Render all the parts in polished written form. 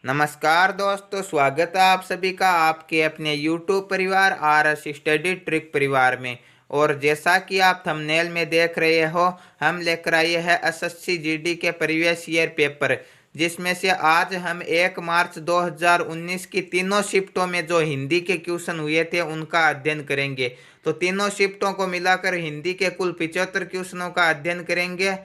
नमस्कार दोस्तों, स्वागत है आप सभी का आपके अपने YouTube परिवार RS स्टडी ट्रिक परिवार में। और जैसा कि आप थंबनेल में देख रहे हो, हम लेकर आए हैं एसएससी जीडी के प्रीवियस ईयर पेपर, जिसमें से आज हम 1 मार्च 2019 की तीनों शिफ्टों में जो हिंदी के क्वेश्चन हुए थे उनका अध्ययन करेंगे। तो तीनों शिफ्टों को मिलाकर हिंदी के कुल 75 क्वेश्चनों का अध्ययन करेंगे,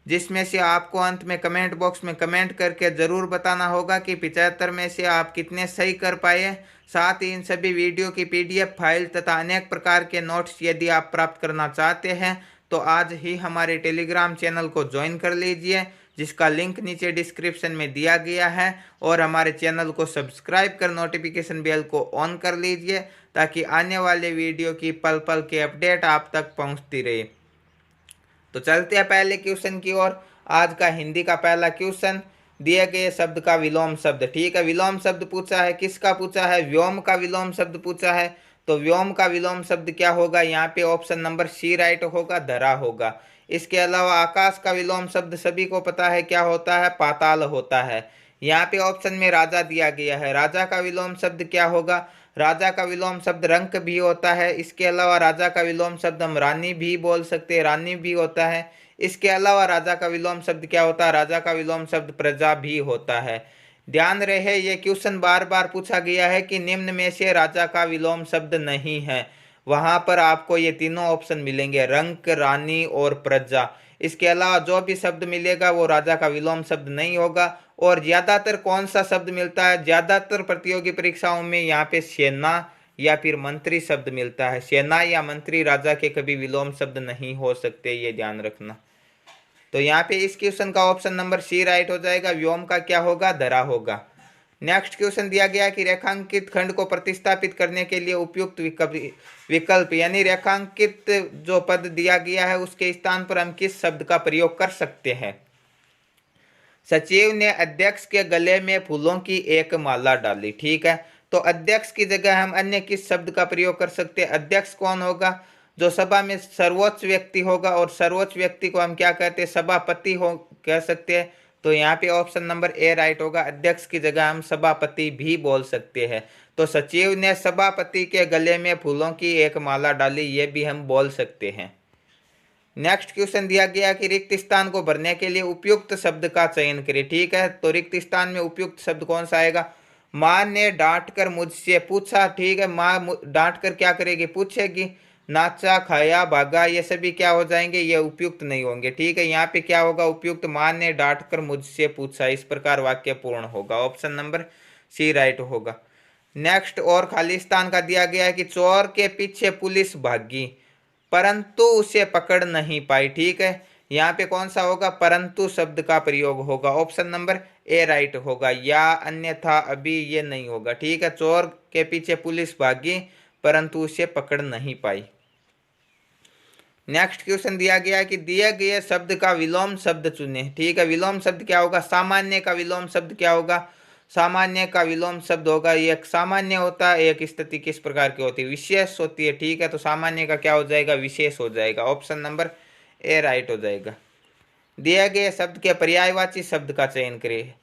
जिसमें से आपको अंत में कमेंट बॉक्स में कमेंट करके ज़रूर बताना होगा कि 75 में से आप कितने सही कर पाए। साथ ही इन सभी वीडियो की पीडीएफ फाइल तथा अनेक प्रकार के नोट्स यदि आप प्राप्त करना चाहते हैं तो आज ही हमारे टेलीग्राम चैनल को ज्वाइन कर लीजिए, जिसका लिंक नीचे डिस्क्रिप्शन में दिया गया है। और हमारे चैनल को सब्सक्राइब कर नोटिफिकेशन बेल को ऑन कर लीजिए, ताकि आने वाले वीडियो की पल पल की अपडेट आप तक पहुंचती रहे। तो चलते हैं पहले क्वेश्चन की ओर। आज का हिंदी का पहला क्वेश्चन, दिए गए शब्द का विलोम शब्द। ठीक है, विलोम शब्द पूछा है, किसका पूछा है? व्योम का विलोम शब्द पूछा है। तो व्योम का विलोम शब्द क्या होगा? यहाँ पे ऑप्शन नंबर सी राइट होगा, धरा होगा। इसके अलावा आकाश का विलोम शब्द सभी को पता है क्या होता है? पाताल होता है। यहाँ पे ऑप्शन में राजा दिया गया है, राजा का विलोम शब्द क्या होगा? राजा का विलोम शब्द रंक भी होता है। इसके अलावा राजा का विलोम शब्द हम रानी भी बोल सकते हैं, रानी भी होता है। इसके अलावा राजा का विलोम शब्द क्या होता है? राजा का विलोम शब्द प्रजा भी होता है। ध्यान रहे, ये क्वेश्चन बार बार पूछा गया है कि निम्न में से राजा का विलोम शब्द नहीं है। वहां पर आपको ये तीनों ऑप्शन मिलेंगे, रंक, रानी और प्रजा। इसके अलावा जो भी शब्द मिलेगा वो राजा का विलोम शब्द नहीं होगा। और ज्यादातर कौन सा शब्द मिलता है? ज्यादातर प्रतियोगी परीक्षाओं में यहाँ पे सेना या फिर मंत्री शब्द मिलता है। सेना या मंत्री राजा के कभी विलोम शब्द नहीं हो सकते, ये ध्यान रखना। तो यहाँ पे इस क्वेश्चन का ऑप्शन नंबर सी राइट हो जाएगा। व्योम का क्या होगा? धरा होगा। नेक्स्ट क्वेश्चन दिया गया कि रेखांकित खंड को प्रतिस्थापित करने के लिए उपयुक्त विकल्प यानी रेखांकित जो पद दिया गया है उसके स्थान पर हम किस शब्द का प्रयोग कर सकते हैं? सचिव ने अध्यक्ष के गले में फूलों की एक माला डाली। ठीक है, तो अध्यक्ष की जगह हम अन्य किस शब्द का प्रयोग कर सकते हैं? अध्यक्ष कौन होगा? जो सभा में सर्वोच्च व्यक्ति होगा, और सर्वोच्च व्यक्ति को हम क्या कहते हैं? सभापति हो कह सकते हैं। तो यहाँ पे ऑप्शन नंबर ए राइट होगा, अध्यक्ष की जगह हम सभापति भी बोल सकते हैं। तो सचिव ने सभापति के गले में फूलों की एक माला डाली, ये भी हम बोल सकते हैं। नेक्स्ट क्वेश्चन दिया गया कि रिक्त स्थान को भरने के लिए उपयुक्त शब्द का चयन करें। ठीक है, तो रिक्त स्थान में उपयुक्त शब्द कौन सा आएगा? माँ ने डांट कर मुझसे पूछा। ठीक है, माँ डांट कर क्या करेगी? पूछेगी। नाचा, खाया, भागा, ये सभी क्या हो जाएंगे? ये उपयुक्त नहीं होंगे। ठीक है, यहाँ पे क्या होगा? उपयुक्त माँ ने डांट कर मुझसे पूछा, इस प्रकार वाक्य पूर्ण होगा। ऑप्शन नंबर सी राइट होगा। नेक्स्ट, और खाली स्थान का दिया गया है कि चोर के पीछे पुलिस भागी परंतु उसे पकड़ नहीं पाई। ठीक है, यहाँ पे कौन सा होगा? परंतु शब्द का प्रयोग होगा। ऑप्शन नंबर ए राइट होगा, या अन्यथा अभी ये नहीं होगा। ठीक है, चोर के पीछे पुलिस भागी परंतु उसे पकड़ नहीं पाई। नेक्स्ट क्वेश्चन दिया गया है कि दिए गए शब्द का विलोम शब्द चुने। ठीक है, विलोम शब्द क्या होगा? सामान्य का विलोम शब्द क्या होगा? सामान्य का विलोम शब्द होगा, एक सामान्य होता है, एक स्थिति किस प्रकार की होती है? विशेष होती है। ठीक है, तो सामान्य का क्या हो जाएगा? विशेष हो जाएगा। ऑप्शन नंबर ए राइट हो जाएगा। दिए गए शब्द के पर्यायवाची शब्द का चयन करिए।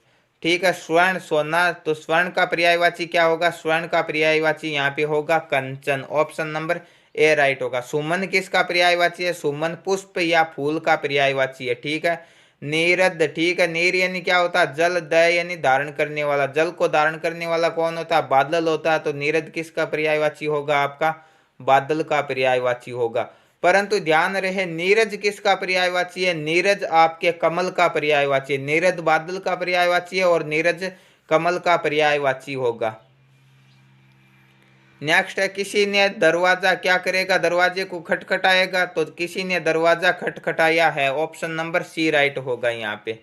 ठीक है, स्वर्ण, सोना, तो स्वर्ण का पर्यायवाची क्या होगा? स्वर्ण का पर्यायवाची यहाँ पे होगा कंचन। ऑप्शन नंबर ए राइट होगा। सुमन किसका पर्यायवाची है? सुमन पुष्प या फूल का पर्यायवाची है। ठीक है, नीरद। ठीक है, नीर यानी क्या होता है? जल, दय यानी धारण करने वाला। जल को धारण करने वाला कौन होता है? बादल होता है। तो नीरद किसका पर्यायवाची होगा? आपका बादल का पर्यायवाची होगा। परंतु ध्यान रहे, नीरज किसका पर्यायवाची है? नीरज आपके कमल का पर्यायवाची है। नीरज बादल का पर्यायवाची है और नीरज कमल का पर्यायवाची होगा। नेक्स्ट है, किसी ने दरवाजा क्या करेगा? दरवाजे को खटखटाएगा। तो किसी ने दरवाजा खटखटाया है। ऑप्शन नंबर सी राइट होगा यहाँ पे।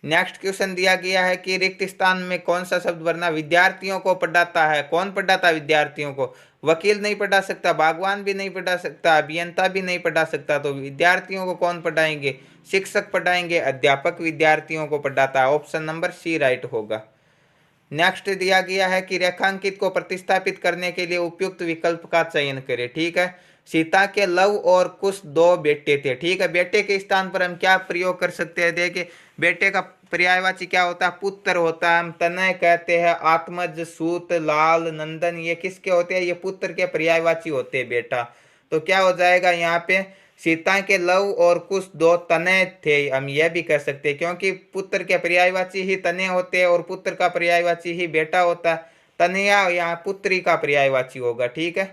नेक्स्ट क्वेश्चन दिया गया है कि रिक्त स्थान में कौन सा शब्द भरना? विद्यार्थियों को पढ़ाता है। कौन पढ़ाता है विद्यार्थियों को? वकील नहीं पढ़ा सकता, बागवान भी नहीं पढ़ा सकता, अभियंता भी नहीं पढ़ा सकता। तो विद्यार्थियों को कौन पढ़ाएंगे? शिक्षक पढ़ाएंगे, अध्यापक विद्यार्थियों को पढ़ाता है। ऑप्शन नंबर सी राइट होगा। नेक्स्ट दिया गया है कि रेखांकित को प्रतिस्थापित करने के लिए उपयुक्त विकल्प का चयन करें। ठीक है, सीता के लव और कुश दो बेटे थे। ठीक है, बेटे के स्थान पर हम क्या प्रयोग कर सकते हैं? देखिए, बेटे का पर्यायवाची क्या होता है? पुत्र होता है। हम तनय कहते हैं, आत्मज, सूत, लाल, नंदन, ये किसके होते हैं? ये पुत्र के पर्यायवाची होते हैं बेटा। तो क्या हो जाएगा यहाँ पे? सीता के लव और कुश दो तनय थे, हम यह भी कह सकते हैं, क्योंकि पुत्र के पर्यायवाची ही तनय होते हैं और पुत्र का पर्यायवाची ही बेटा होता है। तनया यहाँ पुत्री का पर्यायवाची होगा। ठीक है।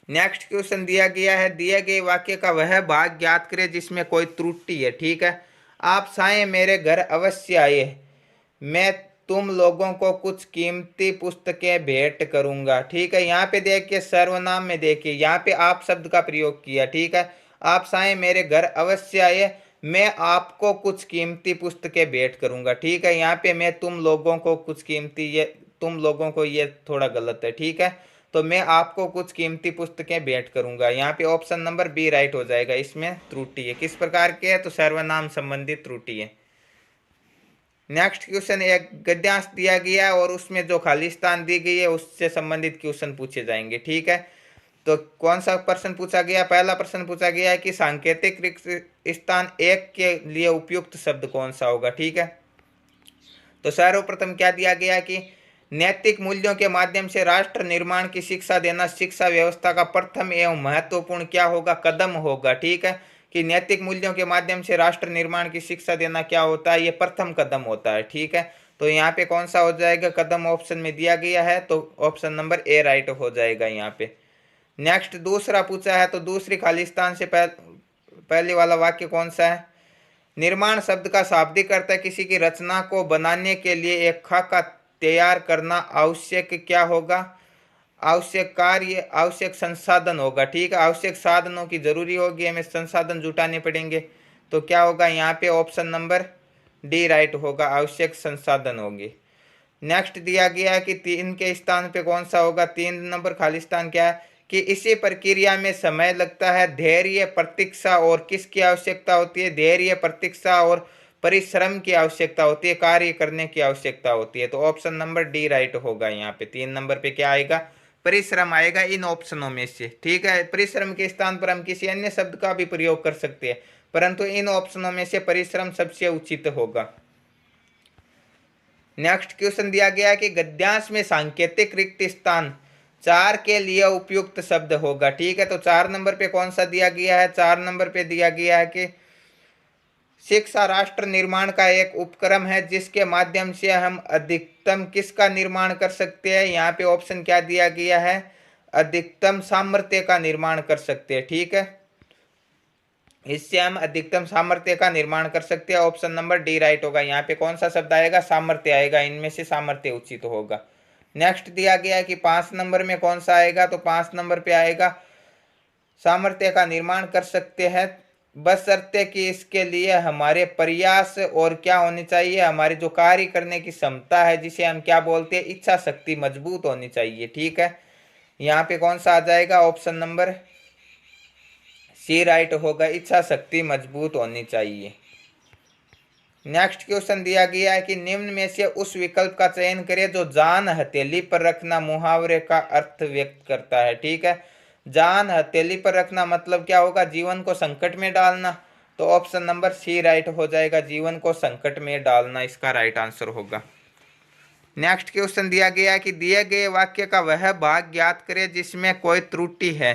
नेक्स्ट क्वेश्चन दिया गया है, दिए गए वाक्य का वह भाग ज्ञात करें जिसमें कोई त्रुटि है। ठीक है। आप साएं मेरे घर अवश्य आइए, मैं तुम लोगों को कुछ कीमती पुस्तकें भेंट करूंगा। ठीक है। यहाँ पे देखिए सर्वनाम में देखिए यहाँ पे आप शब्द का प्रयोग किया। ठीक है। आप साएं मेरे घर अवश्य आइए, मैं आपको कुछ कीमती पुस्तकें भेंट करूंगा। ठीक है। यहाँ पे मैं तुम लोगों को कुछ कीमती, ये तुम लोगों को ये थोड़ा गलत है। ठीक है। तो मैं आपको कुछ कीमती पुस्तकें भेंट करूंगा। यहाँ पे ऑप्शन नंबर बी राइट हो जाएगा। इसमें त्रुटि है, किस प्रकार के है? तो सर्वनाम संबंधित त्रुटि है। नेक्स्ट क्वेश्चन, एक गद्यांश दिया गया है और उसमें जो खाली स्थान दी गई है उससे संबंधित क्वेश्चन पूछे जाएंगे। ठीक है। तो कौन सा प्रश्न पूछा गया? पहला प्रश्न पूछा गया है कि सांकेतिक रिक्त स्थान एक के लिए उपयुक्त शब्द कौन सा होगा। ठीक है। तो सर्वप्रथम क्या दिया गया कि नैतिक मूल्यों के माध्यम से राष्ट्र निर्माण की शिक्षा देना शिक्षा व्यवस्था का प्रथम एवं महत्वपूर्ण क्या होगा? कदम होगा। ठीक है। कि नैतिक मूल्यों के माध्यम से राष्ट्र निर्माण की शिक्षा देना क्या होता है? ये प्रथम कदम होता है। ठीक है। तो यहाँ पे कौन सा हो जाएगा? कदम ऑप्शन में दिया गया है, तो ऑप्शन नंबर ए राइट हो जाएगा यहाँ पे। नेक्स्ट दूसरा पूछा है, तो दूसरी खाली स्थान से पहले वाला वाक्य कौन सा है? निर्माण शब्द का शाब्दिक अर्थ है किसी की रचना को बनाने के लिए एक खाका तैयार करना। आवश्यक क्या होगा? आवश्यक कार्य, आवश्यक संसाधन होगा। ठीक है। आवश्यक साधनों की जरूरी होगी, हमें संसाधन जुटाने पड़ेंगे। तो क्या होगा यहाँ पे? ऑप्शन नंबर डी राइट होगा, आवश्यक संसाधन होंगे। नेक्स्ट दिया गया है कि 3 के स्थान पे कौन सा होगा? 3 नंबर खाली स्थान क्या है? कि इसी प्रक्रिया में समय लगता है, धैर्य, प्रतीक्षा और किसकी आवश्यकता होती है? धैर्य, प्रतीक्षा और परिश्रम की आवश्यकता होती है, कार्य करने की आवश्यकता होती है। तो ऑप्शन नंबर डी राइट होगा यहाँ पे। 3 नंबर पे क्या आएगा? परिश्रम आएगा इन ऑप्शनों में से। ठीक है। परिश्रम के स्थान पर हम किसी अन्य शब्द का भी प्रयोग कर सकते हैं, परंतु इन ऑप्शनों में से परिश्रम सबसे उचित होगा। नेक्स्ट क्वेश्चन दिया गया है कि गद्यांश में सांकेतिक रिक्त स्थान 4 के लिए उपयुक्त शब्द होगा। ठीक है। तो 4 नंबर पे कौन सा दिया गया है? 4 नंबर पे दिया गया है कि शिक्षा राष्ट्र निर्माण का एक उपक्रम है जिसके माध्यम से हम अधिकतम किसका निर्माण कर सकते हैं? यहाँ पे ऑप्शन क्या दिया गया है? अधिकतम सामर्थ्य का निर्माण कर सकते हैं। ठीक है। इससे हम अधिकतम सामर्थ्य का निर्माण कर सकते हैं। ऑप्शन नंबर डी राइट होगा। यहाँ पे कौन सा शब्द आएगा? सामर्थ्य आएगा, इनमें से सामर्थ्य उचित होगा। नेक्स्ट दिया गया है कि 5 नंबर में कौन सा आएगा? तो 5 नंबर पे आएगा सामर्थ्य का निर्माण कर सकते हैं बशर्ते कि इसके लिए हमारे प्रयास और क्या होनी चाहिए? हमारी जो कार्य करने की क्षमता है, जिसे हम क्या बोलते हैं? इच्छा शक्ति मजबूत होनी चाहिए। ठीक है। यहाँ पे कौन सा आ जाएगा? ऑप्शन नंबर सी राइट होगा, इच्छा शक्ति मजबूत होनी चाहिए। नेक्स्ट क्वेश्चन दिया गया है कि निम्न में से उस विकल्प का चयन करें जो जान हथेली पर रखना मुहावरे का अर्थ व्यक्त करता है। ठीक है। जान हथेली पर रखना मतलब क्या होगा? जीवन को संकट में डालना। तो ऑप्शन नंबर सी राइट हो जाएगा, जीवन को संकट में डालना इसका राइट आंसर होगा। नेक्स्ट क्वेश्चन दिया गया है कि दिए गए वाक्य का वह भाग ज्ञात करें जिसमें कोई त्रुटि है।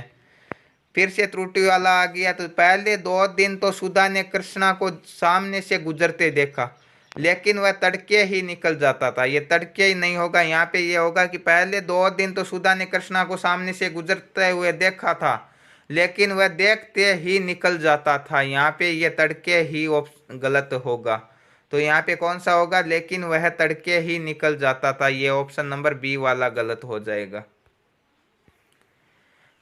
फिर से त्रुटि वाला आ गया। तो पहले 2 दिन तो सुधा ने कृष्णा को सामने से गुजरते देखा, लेकिन वह तड़के ही निकल जाता था। ये तड़के ही नहीं होगा, यहाँ पे ये होगा कि पहले 2 दिन तो सुधा ने कृष्णा को सामने से गुजरते हुए देखा था, लेकिन वह देखते ही निकल जाता था। यहाँ पे ये तड़के ही गलत होगा। तो यहाँ पे कौन सा होगा? लेकिन वह तड़के ही निकल जाता था, ये ऑप्शन नंबर बी वाला गलत हो जाएगा।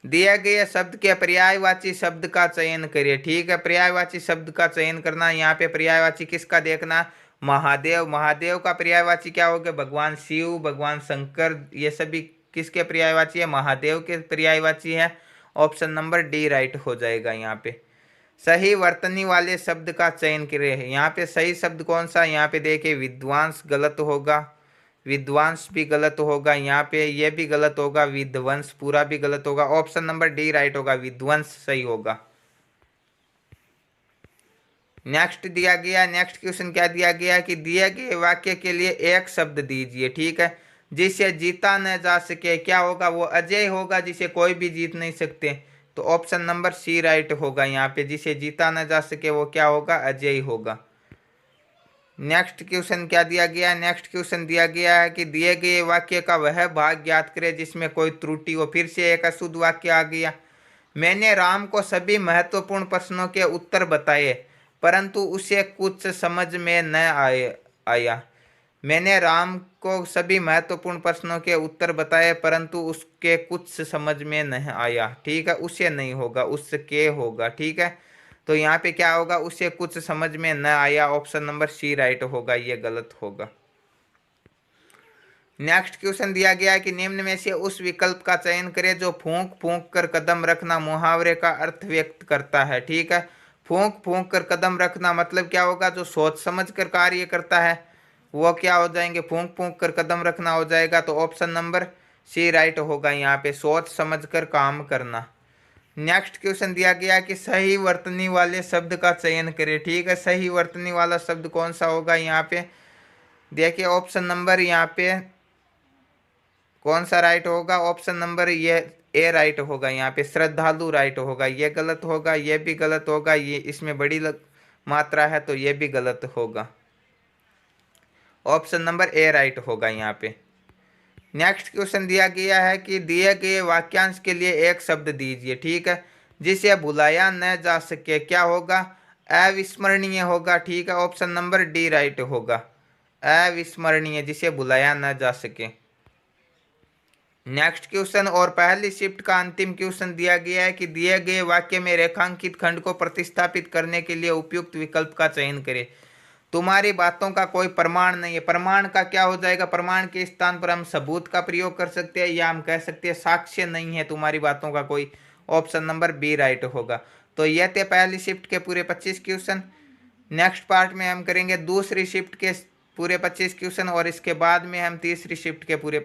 दिए गए शब्द के पर्यायवाची शब्द का चयन करिए। ठीक है। पर्यायवाची शब्द का चयन करना। यहाँ पे पर्यायवाची किसका देखना? महादेव। महादेव का पर्यायवाची क्या हो गया? भगवान शिव, भगवान शंकर, ये सभी किसके पर्यायवाची है? महादेव के पर्यायवाची है। ऑप्शन नंबर डी राइट हो जाएगा यहाँ पे। सही वर्तनी वाले शब्द का चयन करिए। यहाँ पे सही शब्द कौन सा? यहाँ पे देखिए विद्वांस गलत होगा, विद्वांस भी गलत होगा, यहाँ पे ये भी गलत होगा, विध्वंस पूरा भी गलत होगा। ऑप्शन नंबर डी राइट होगा, विध्वंस सही होगा। नेक्स्ट दिया गया, नेक्स्ट क्वेश्चन क्या दिया गया कि दिए गए वाक्य के लिए एक शब्द दीजिए, ठीक है। जिसे जीता न जा सके, क्या होगा, वो अजय होगा, जिसे कोई भी जीत नहीं सकते। तो ऑप्शन नंबर सी राइट होगा यहाँ पे, जिसे जीता न जा सके वो क्या होगा, अजय होगा। नेक्स्ट क्वेश्चन क्या दिया गया, नेक्स्ट क्वेश्चन दिया गया है कि दिए गए वाक्य का वह भाग ज्ञात करें जिसमें कोई त्रुटि हो। फिर से एक अशुद्ध वाक्य आ गया। मैंने राम को सभी महत्वपूर्ण प्रश्नों के उत्तर बताए परंतु उसे कुछ समझ में न आया। मैंने राम को सभी महत्वपूर्ण प्रश्नों के उत्तर बताए परंतु उसके कुछ समझ में नहीं आया, ठीक है। उसे नहीं होगा, उसके होगा, ठीक है। तो यहाँ पे क्या होगा, उसे कुछ समझ में न आया, ऑप्शन नंबर सी राइट होगा, ये गलत होगा। नेक्स्ट क्वेश्चन दिया गया है कि निम्न में से उस विकल्प का चयन करें जो फूंक फूंक कर कदम रखना मुहावरे का अर्थ व्यक्त करता है, ठीक है। फूंक फूंक कर कदम रखना मतलब क्या होगा, जो सोच समझ कर कार्य करता है वो क्या हो जाएंगे, फूंक फूंक कर कदम रखना हो जाएगा। तो ऑप्शन नंबर सी राइट होगा यहाँ पे, सोच समझ कर काम करना। नेक्स्ट क्वेश्चन दिया गया कि सही वर्तनी वाले शब्द का चयन करें, ठीक है। सही वर्तनी वाला शब्द कौन सा होगा यहाँ पे, देखिए ऑप्शन नंबर यहाँ पे कौन सा राइट होगा, ऑप्शन नंबर ये ए राइट होगा यहाँ पे, श्रद्धालु राइट होगा। ये गलत होगा, ये भी गलत होगा, ये इसमें बड़ी मात्रा है तो ये भी गलत होगा। ऑप्शन नंबर ए राइट होगा यहाँ पे। नेक्स्ट क्वेश्चन दिया गया है कि दिए गए वाक्यांश के लिए एक शब्द दीजिए, ठीक है। जिसे भुलाया न जा सके, क्या होगा, अविस्मरणीय होगा, ठीक है। ऑप्शन नंबर डी राइट होगा, अविस्मरणीय, जिसे भुलाया न जा सके। नेक्स्ट क्वेश्चन और पहली शिफ्ट का अंतिम क्वेश्चन दिया गया है कि दिए गए वाक्य में रेखांकित खंड को प्रतिस्थापित करने के लिए उपयुक्त विकल्प का चयन करें। तुम्हारी बातों का कोई प्रमाण नहीं है। प्रमाण का क्या हो जाएगा, प्रमाण के स्थान पर हम सबूत का प्रयोग कर सकते हैं या हम कह सकते हैं साक्ष्य नहीं है तुम्हारी बातों का कोई। ऑप्शन नंबर बी राइट होगा। तो यह थे पहली शिफ्ट के पूरे 25 क्वेश्चन। नेक्स्ट पार्ट में हम करेंगे दूसरी शिफ्ट के पूरे 25 क्वेश्चन और इसके बाद में हम तीसरी शिफ्ट के पूरे